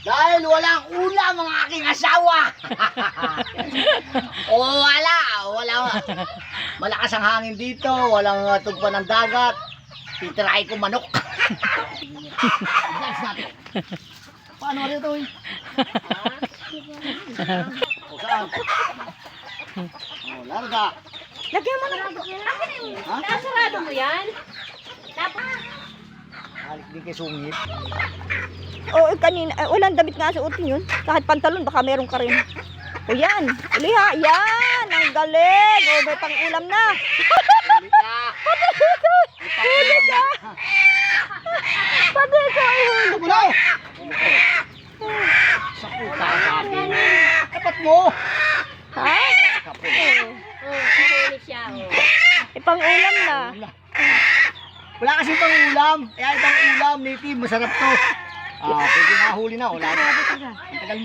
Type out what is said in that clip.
Dahil walang ulam ang aking asawa. O wala. Malakas ang hangin dito, walang tugpa ng dagat. Titirahin ko manok. Guys natin. Paano rin ito eh? O saan? O larga. Lagyan mo na. Ha? Nasarado mo yan? Dapat. Halik din kay sungit. Oo, kanina. Walang damit nga suotin yun. Kahit pantalon, baka meron ka rin. O yan. Uliha. Yan. Ang galing. O, may pang-ulam na. Huli ka. Huli ka. Pati ikaw ay huli. Ito mo na. Sa puta sa akin. Dapat mo. Ha? Kapo. Huli siya, oh. May pang-ulam na. Wala kasi pang ulam. Kaya itong ulam, native, masarap to. Pwede na huli na. Wala na. Ang tagal